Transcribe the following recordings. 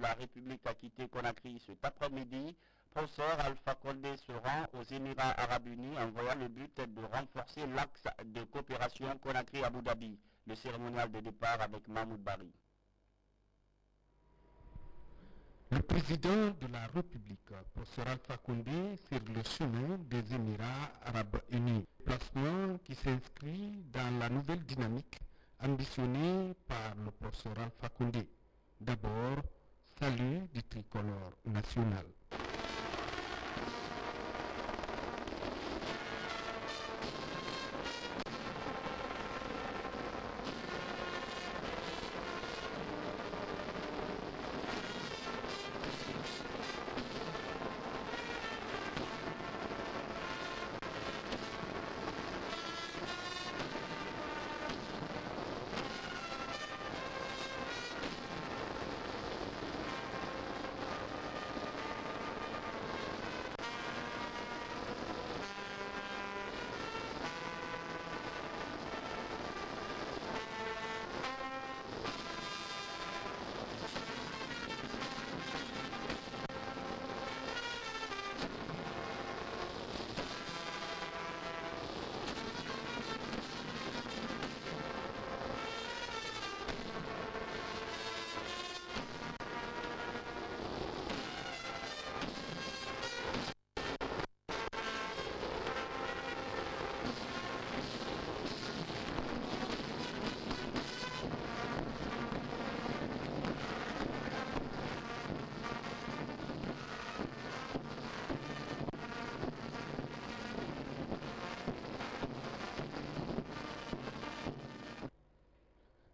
la République a quitté Conakry cet après-midi. Professeur Alpha Condé se rend aux Émirats Arabes Unis en voyant le but de renforcer l'axe de coopération Conakry-Abu Dhabi. Le cérémonial de départ avec Mahmoud Bari. Le président de la République, professeur Alpha Condé, sur le chemin des Émirats Arabes Unis. Placement qui s'inscrit dans la nouvelle dynamique ambitionnée par le professeur Alpha Condé. D'abord, salut du tricolore national.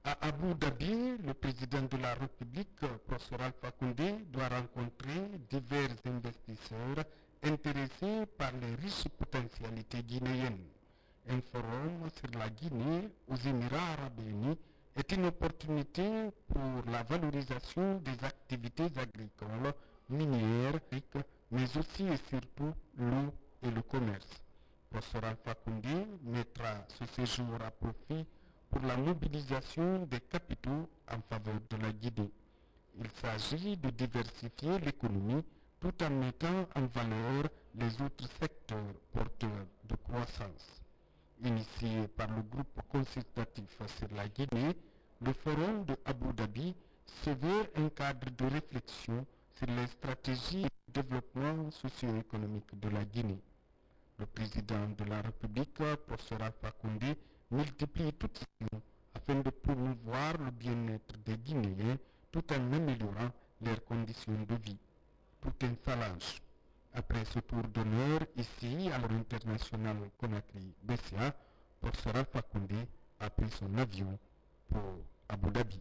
À Abu Dhabi, le président de la République, professeur Alpha Condé, doit rencontrer divers investisseurs intéressés par les riches potentialités guinéennes. Un forum sur la Guinée aux Émirats Arabes Unis est une opportunité pour la valorisation des activités agricoles, minières, mais aussi et surtout l'eau et le commerce. Professeur Alpha Condé mettra ce séjour à profit pour la mobilisation des capitaux en faveur de la Guinée. Il s'agit de diversifier l'économie tout en mettant en valeur les autres secteurs porteurs de croissance. Initié par le groupe consultatif sur la Guinée, le forum de Abu Dhabi se veut un cadre de réflexion sur les stratégies de développement socio-économique de la Guinée. Le président de la République, professeur Alpha Condé, multiplie toutes ces actions afin de promouvoir le bien-être des Guinéens tout en améliorant leurs conditions de vie. Tout un phalange. Après ce tour d'honneur ici à l'Aéroport international Conakry-BCA, professeur Alpha Condé a pris son avion pour Abu Dhabi.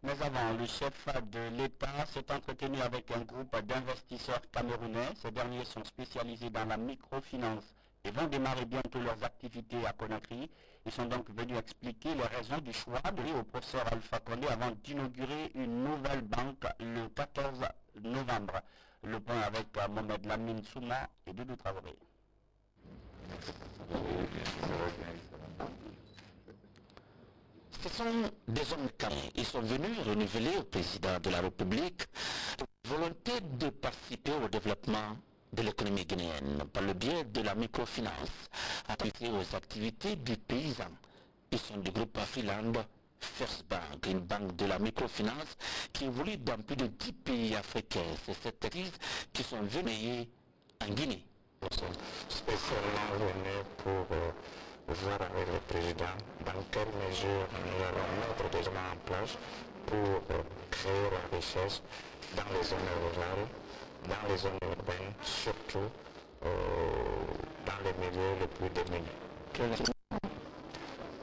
Mais avant, le chef de l'État s'est entretenu avec un groupe d'investisseurs camerounais. Ces derniers sont spécialisés dans la microfinance et vont démarrer bientôt leurs activités à Conakry. Ils sont donc venus expliquer les raisons du choix donné au professeur Alpha Condé avant d'inaugurer une nouvelle banque le 14 novembre. Le point avec Mohamed Lamine Souma et Doudou Traoré. Ce sont des hommes carrés. Ils sont venus renouveler au président de la République la volonté de participer au développement de l'économie guinéenne par le biais de la microfinance, appliquée aux activités des paysans. Ils sont du groupe Afriland First Bank, une banque de la microfinance qui évolue dans plus de 10 pays africains. C'est cette activité qui sont venus en Guinée. Nous sommes spécialement venus pour voir avec le président dans quelle mesure nous allons mettre des gens en place pour créer la richesse dans les zones rurales, dans les zones urbaines, surtout dans les milieux les plus démunis.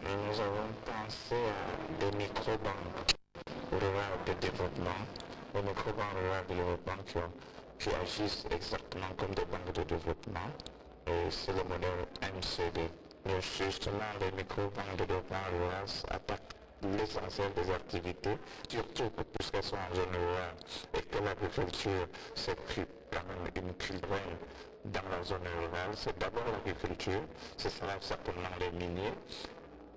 Nous avons pensé à des micro-banques rurales de développement, des micro-banques rurales de développement qui agissent exactement comme des banques de développement. Et c'est le modèle MCD. Mais justement, les micro-banques de développement rural attaquent l'essentiel des activités, surtout puisqu'elles sont en zone rurale et que l'agriculture s'est pris quand même une culture dans la zone rurale. C'est d'abord l'agriculture, c'est ça certainement les miniers,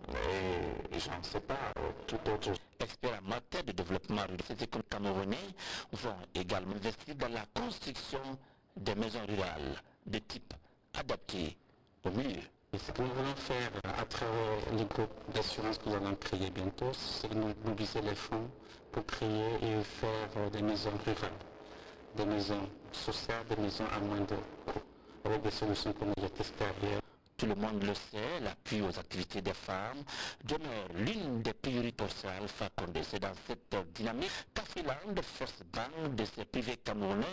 et j'en sais pas, tout autre. Experts en matière de développement rural, ces écoles camerounais vont également investir dans la construction des maisons rurales de type adapté au milieu. Et ce que nous voulons faire à travers les groupes d'assurance que nous allons créer bientôt, c'est de mobiliser les fonds pour créer et faire des maisons rurales, des maisons sociales, des maisons à moindre coût, avec des solutions qu'on a testées ailleurs. Tout le monde le sait, l'appui aux activités des femmes demeure l'une des priorités pour Alpha Condé. C'est dans cette dynamique qu'Afriland, First Bank de ses privés camerounais,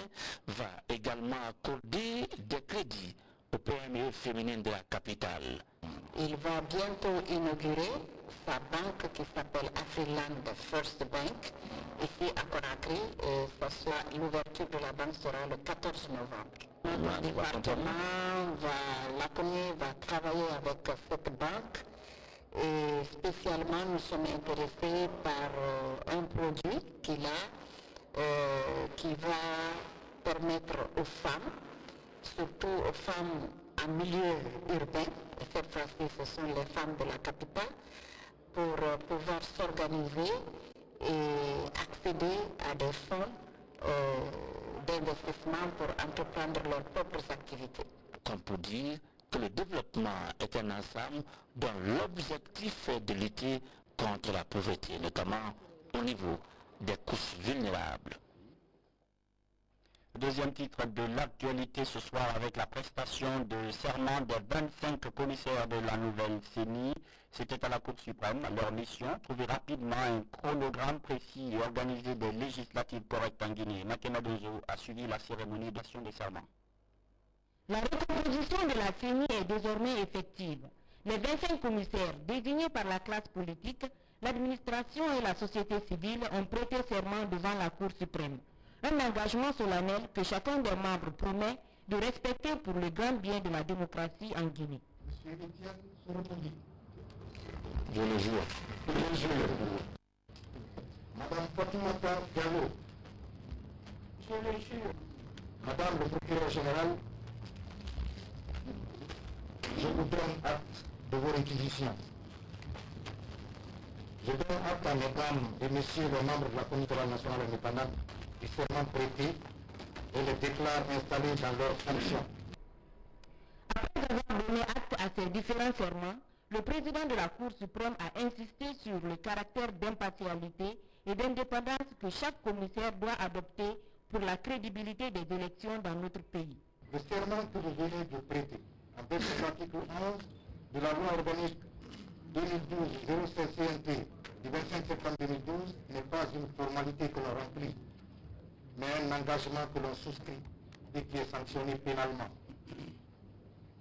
va également accorder des crédits aux PME féminines de la capitale. Il va bientôt inaugurer sa banque qui s'appelle Afriland First Bank ici à Conakry, et l'ouverture de la banque sera le 14 novembre. Notre département va travailler avec cette banque, et spécialement nous sommes intéressés par un produit qu'il a qui va permettre aux femmes, surtout aux femmes en milieu urbain, et cette fois-ci ce sont les femmes de la capitale, pour pouvoir s'organiser et accéder à des fonds d'investissement pour entreprendre leurs propres activités. Qu'on peut dire que le développement est un ensemble dont l'objectif est de lutter contre la pauvreté, notamment au niveau des couches vulnérables. Deuxième titre de l'actualité ce soir avec la prestation de serment des 25 commissaires de la nouvelle CENI. C'était à la Cour suprême. Leur mission, trouver rapidement un chronogramme précis et organiser des législatives correctes en Guinée. Makena Donzo a suivi la cérémonie d'action des serments. La recomposition de la CENI est désormais effective. Les 25 commissaires désignés par la classe politique, l'administration et la société civile ont prêté serment devant la Cour suprême. Un engagement solennel que chacun des membres promet de respecter pour le grand bien de la démocratie en Guinée. Monsieur Etienne Soropondi. Je le jure. Je le jure. Madame Fatimata Diallo. Je le jure. Madame le procureur général, je vous donne acte de vos réquisitions. Je donne acte à mesdames et messieurs les membres de la Comité nationale indépendante du serment prêté et les déclare installés dans leurs fonctions. Après avoir donné acte à ces différents serments, le président de la Cour suprême a insisté sur le caractère d'impartialité et d'indépendance que chaque commissaire doit adopter pour la crédibilité des élections dans notre pays. Le serment que vous venez de prêter, en vertu de l'article 11 de la loi organique 2012-06 CNT du 25 septembre 2012 n'est pas une formalité que l'on remplit, mais un engagement que l'on souscrit et qui est sanctionné pénalement.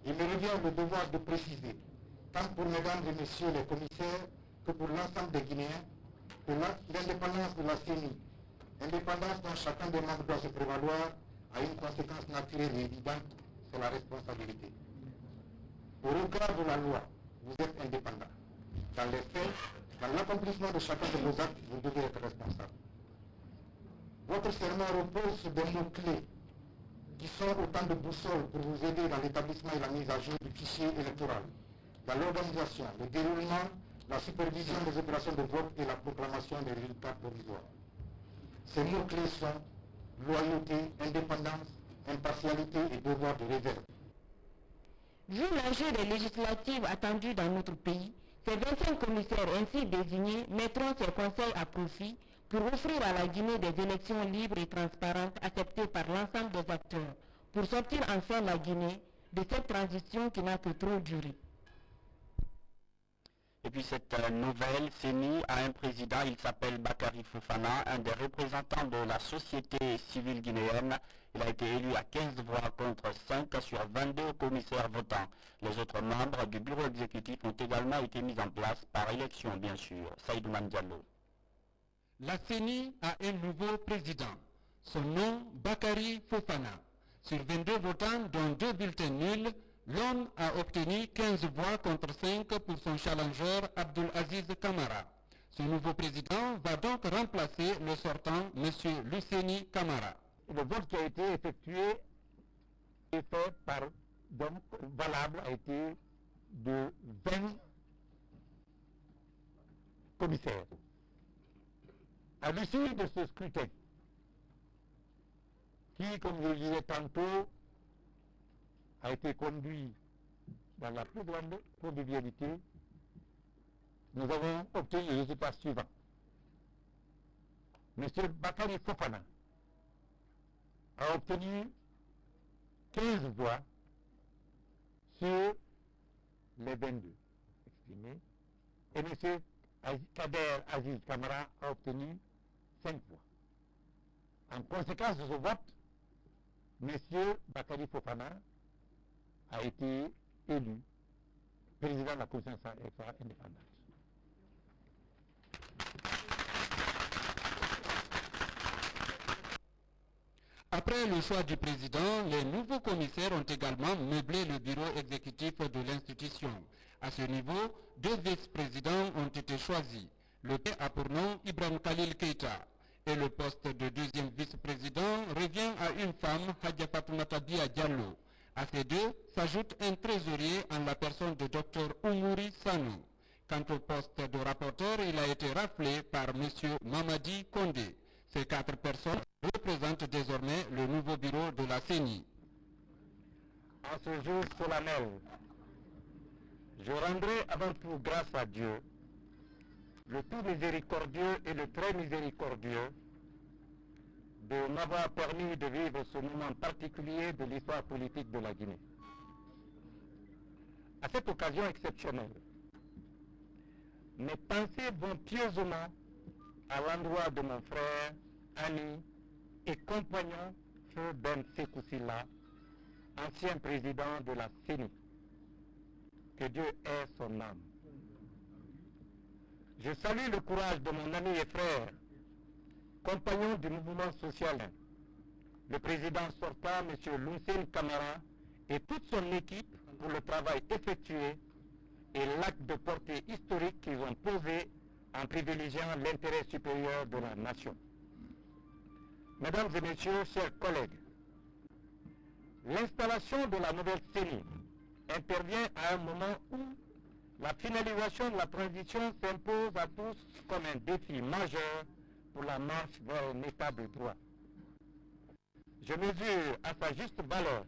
Il me revient le devoir de préciser, tant pour mesdames et messieurs les commissaires que pour l'ensemble des Guinéens, que l'indépendance de la CENI, indépendance dont chacun des membres doit se prévaloir, a une conséquence naturelle et évidente, c'est la responsabilité. Au regard de la loi, vous êtes indépendant. Dans les faits, dans l'accomplissement de chacun de vos actes, vous devez être responsable. Votre serment repose sur des mots-clés qui sont autant de boussoles pour vous aider dans l'établissement et la mise à jour du fichier électoral, dans l'organisation, le déroulement, la supervision des opérations de vote et la proclamation des résultats provisoires. Ces mots-clés sont loyauté, indépendance, impartialité et devoir de réserve. Vu l'enjeu des législatives attendues dans notre pays, ces 25 commissaires ainsi désignés mettront ces conseils à profit pour offrir à la Guinée des élections libres et transparentes acceptées par l'ensemble des acteurs, pour sortir enfin la Guinée de cette transition qui n'a que trop duré. Et puis cette nouvelle CENI a un président, il s'appelle Bakary Fofana, un des représentants de la société civile guinéenne. Il a été élu à 15 voix contre 5 sur 22 commissaires votants. Les autres membres du bureau exécutif ont également été mis en place par élection, bien sûr. Saïdou Diallo. La CENI a un nouveau président. Son nom, Bakary Fofana. Sur 22 votants, dont 2 bulletins nuls, l'homme a obtenu 15 voix contre 5 pour son challenger Abdul Aziz Kamara. Ce nouveau président va donc remplacer le sortant, M. Luceni Camara. Le vote qui a été effectué est fait par, donc valable, a été de 20 commissaires. À l'issue de ce scrutin, qui, comme je le disais tantôt, a été conduit dans la plus grande convivialité, nous avons obtenu le résultat suivant. M. Bakary Fofana a obtenu 15 voix sur les 22 exprimés et M. Kader Aziz Kamara a obtenu 5 voix. En conséquence de ce vote, M. Bakary Fofana a été élu président de la Commission électorale indépendante. Après le choix du président, les nouveaux commissaires ont également meublé le bureau exécutif de l'institution. À ce niveau, 2 vice-présidents ont été choisis. Le P a pour nom Ibrahim Khalil Keita. Et le poste de deuxième vice-président revient à une femme, Hadja Fatoumata Bia Diallo. À ces deux s'ajoute un trésorier en la personne de Dr Oumouri Sanou. Quant au poste de rapporteur, il a été rappelé par M. Mamadi Kondé. Ces 4 personnes représentent désormais le nouveau bureau de la CENI. En ce jour solennel, je rendrai avant tout grâce à Dieu, le tout miséricordieux et le très miséricordieux, de m'avoir permis de vivre ce moment particulier de l'histoire politique de la Guinée. À cette occasion exceptionnelle, mes pensées vont pieusement à l'endroit de mon frère, ami et compagnon, Feu Ben Sekoussila, ancien président de la CENI. Que Dieu ait son âme. Je salue le courage de mon ami et frère, compagnon du mouvement social, le président sortant, M. Luceni Camara, et toute son équipe pour le travail effectué et l'acte de portée historique qu'ils ont posé en privilégiant l'intérêt supérieur de la nation. Mesdames et messieurs, chers collègues, l'installation de la nouvelle CENI intervient à un moment où la finalisation de la transition s'impose à tous comme un défi majeur pour la marche vers un état de droit. Je mesure à sa juste valeur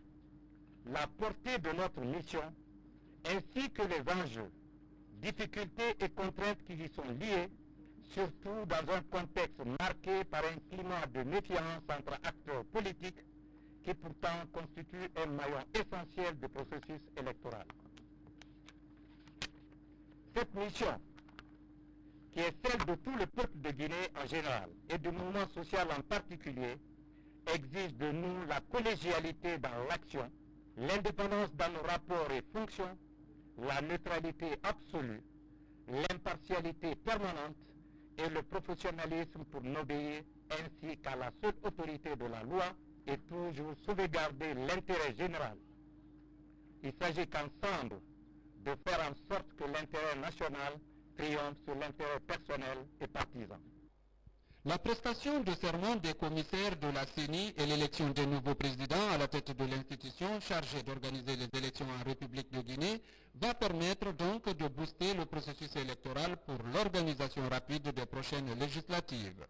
la portée de notre mission ainsi que les enjeux, difficultés et contraintes qui y sont liées, surtout dans un contexte marqué par un climat de méfiance entre acteurs politiques qui pourtant constitue un maillon essentiel du processus électoral. Cette mission, qui est celle de tout le peuple de Guinée en général et du mouvement social en particulier, exige de nous la collégialité dans l'action, l'indépendance dans nos rapports et fonctions, la neutralité absolue, l'impartialité permanente et le professionnalisme pour n'obéir ainsi qu'à la seule autorité de la loi et toujours sauvegarder l'intérêt général. Il s'agit qu'ensemble de faire en sorte que l'intérêt national triomphe sur l'intérêt personnel et partisan. La prestation de serment des commissaires de la CENI et l'élection des nouveaux présidents à la tête de l'institution chargée d'organiser les élections en République de Guinée va permettre donc de booster le processus électoral pour l'organisation rapide des prochaines législatives.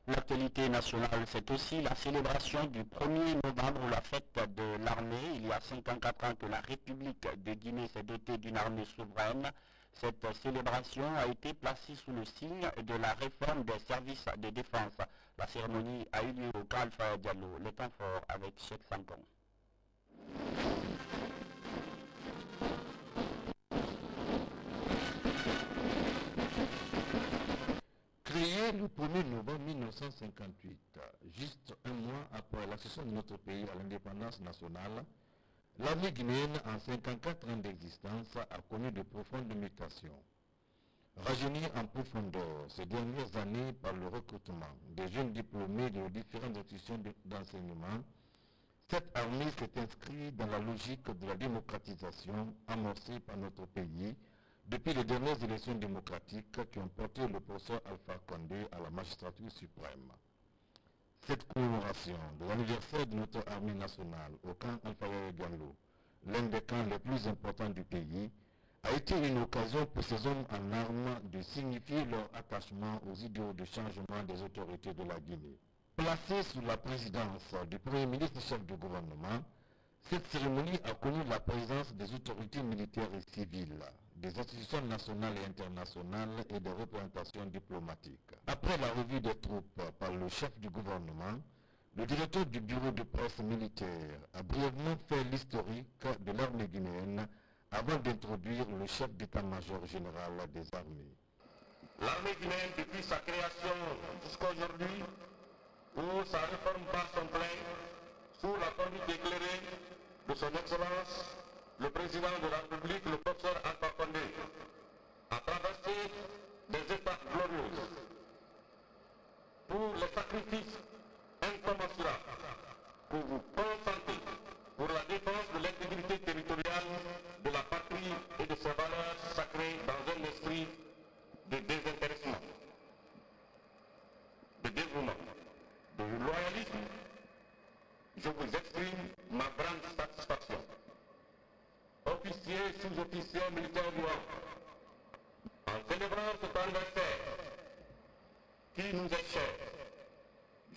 L'actualité nationale, c'est aussi la célébration du 1er novembre, la fête de l'armée. Il y a 54 ans que la République de Guinée s'est dotée d'une armée souveraine. Cette célébration a été placée sous le signe de la réforme des services de défense. La cérémonie a eu lieu au Camp Alpha Diallo, les temps forts avec Cheikh Sankon. Créé le 1er novembre 1958, juste un mois après l'accession de notre pays à l'indépendance nationale, l'armée guinéenne, en 54 ans d'existence, a connu de profondes mutations. Rajeunie en profondeur ces dernières années par le recrutement des jeunes diplômés de différentes institutions d'enseignement, cette armée s'est inscrite dans la logique de la démocratisation amorcée par notre pays depuis les dernières élections démocratiques qui ont porté le professeur Alpha Condé à la magistrature suprême. Cette commémoration de l'anniversaire de notre armée nationale au camp Alpha Yaya Diallo, l'un des camps les plus importants du pays, a été une occasion pour ces hommes en armes de signifier leur attachement aux idéaux de changement des autorités de la Guinée. Placée sous la présidence du Premier ministre chef du gouvernement, cette cérémonie a connu la présence des autorités militaires et civiles, des institutions nationales et internationales et des représentations diplomatiques. Après la revue des troupes par le chef du gouvernement, le directeur du bureau de presse militaire a brièvement fait l'historique de l'armée guinéenne avant d'introduire le chef d'état-major général des armées. L'armée guinéenne, depuis sa création jusqu'à aujourd'hui, où sa réforme par son plein, sous la conduite éclairée de son Excellence, le président de la République, le professeur Alpha Condé, a traversé des étapes glorieuses pour les sacrifices incommensurables que vous consentez pour la défense de l'intégrité territoriale de la patrie et de ses valeurs sacrées dans un esprit de désintéressement, de dévouement, de loyalisme. Je vous exprime ma grande satisfaction. Officiers, sous-officiers, militaires du rang, en célébrant cet anniversaire qui nous est cher,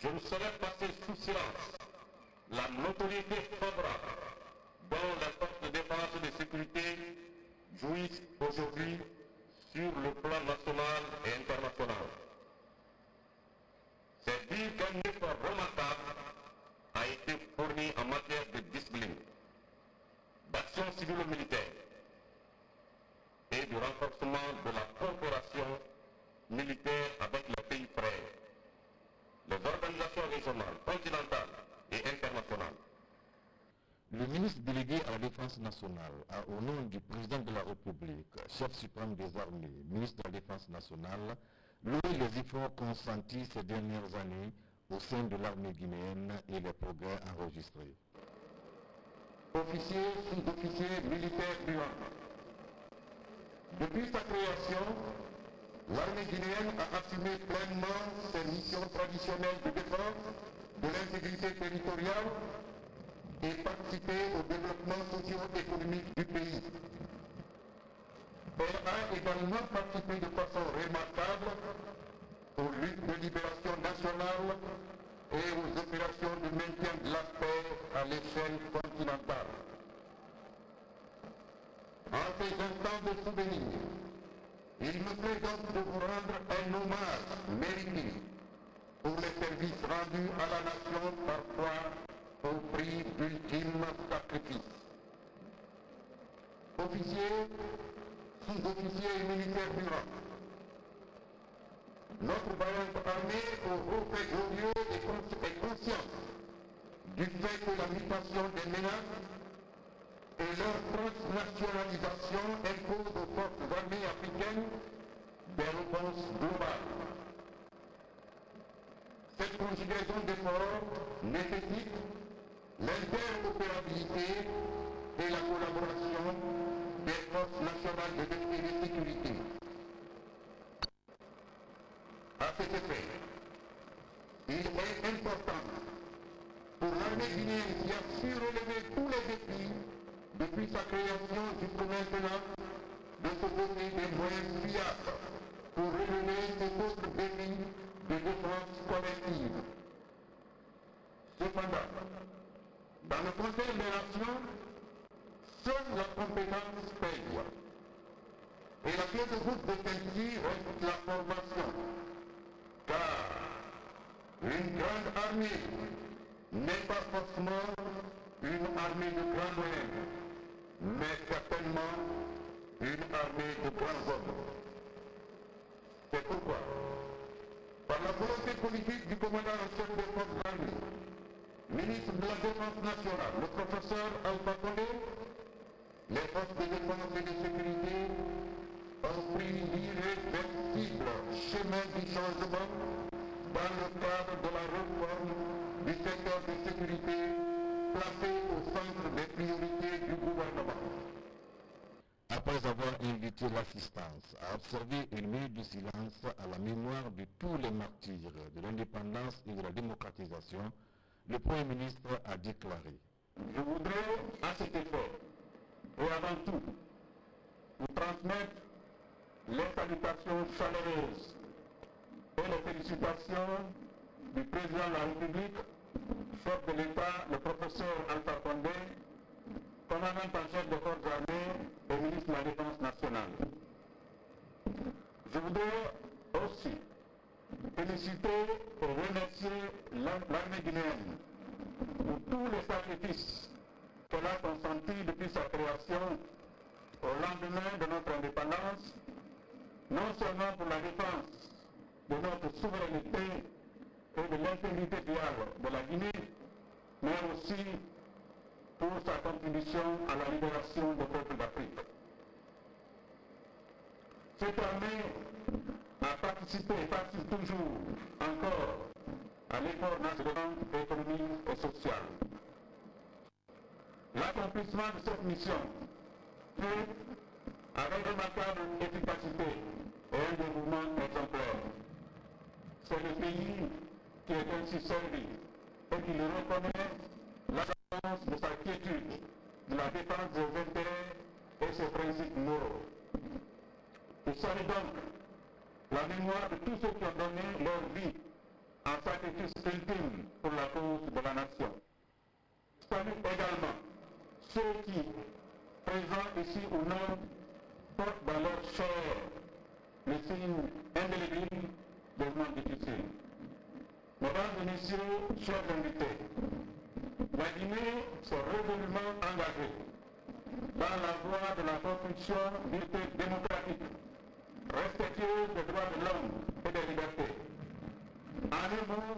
je ne saurais passer sous silence la notoriété favorable dont les forces de défense et de sécurité jouissent aujourd'hui sur le plan national et international. C'est dire qu'un effort remarquable a été fourni en matière de discipline, d'action civilo-militaire et du renforcement de la coopération militaire avec les pays frères, les organisations régionales, continentales et internationales. Le ministre délégué à la Défense nationale a, au nom du président de la République, chef suprême des armées, ministre de la Défense nationale, loué les efforts consentis ces dernières années au sein de l'armée guinéenne et les progrès enregistrés. Officiers, sous-officiers, militaires du rang. Depuis sa création, l'armée guinéenne a assumé pleinement ses missions traditionnelles de défense de l'intégrité territoriale et participé au développement socio-économique du pays. Elle a également participé de façon remarquable aux luttes de libération nationale et aux opérations de maintien de la paix à l'échelle continentale. En ces instants de souvenir, il me plaît donc de vous rendre un hommage mérité pour les services rendus à la nation, parfois au prix d'ultime sacrifice. Officiers, sous-officiers et militaires du rang, notre vaillante armée au haut fait glorieux est consciente du fait que la mutation des menaces et leur transnationalisation imposent aux forces armées africaines des réponses globales. Cette conjugaison d'efforts nécessite l'interopérabilité et la collaboration des forces nationales de défense et de sécurité. À cet effet, il est important pour l'armée guinéenne qui a su relever tous les défis depuis sa création jusqu'à maintenant de se doter des moyens fiables pour relever ces autres défis de défense collective. Cependant, dans le contexte des nations, seule la compétence paye. Et la clé de voûte de celle-ci reste la formation. Car une grande armée n'est pas forcément une armée de grands moyens, mais certainement une armée de grands hommes. C'est pourquoi, par la volonté politique du commandant en chef des forces armées, ministre de la Défense nationale, le professeur Alpha Condé, les forces de défense et de sécurité ont pris l'irréversible chemin du changement dans le cadre de la réforme du secteur de sécurité placé au centre des priorités du gouvernement. Après après avoir invité l'assistance à observer une minute de silence à la mémoire de tous les martyrs de l'indépendance et de la démocratisation, le Premier ministre a déclaré: Je voudrais à cet effet, et avant tout, vous transmettre les salutations chaleureuses et les félicitations du président de la République, chef de l'État, le professeur Alpha Condé, commandant en chef des forces armées et ministre de la Défense nationale. Je voudrais aussi féliciter et remercier l'armée guinéenne pour tous les sacrifices qu'elle a consentis depuis sa création au lendemain de notre indépendance, non seulement pour la défense de notre souveraineté et de l'intégrité de la Guinée, mais aussi pour sa contribution à la libération des peuples d'Afrique. Cette armée a participé et participe toujours encore à l'effort national, économique et social. L'accomplissement de cette mission fait avec remarquable efficacité et un dévouement exemplaire. C'est le pays qui est ainsi servi et qui le reconnaît l'absence de sa quiétude, de la défense des intérêts et ses principes moraux. Je salue donc la mémoire de tous ceux qui ont donné leur vie en sacrifice ultime pour la cause de la nation. Je salue également ceux qui, présents ici ou non, portent dans leur chair le signe indélébile des moments difficiles. Mesdames et messieurs, chers invités, la Guinée s'est résolument engagée dans la voie de la construction d'une société démocratique, respectueuse des droits de l'homme et des libertés. En un mot,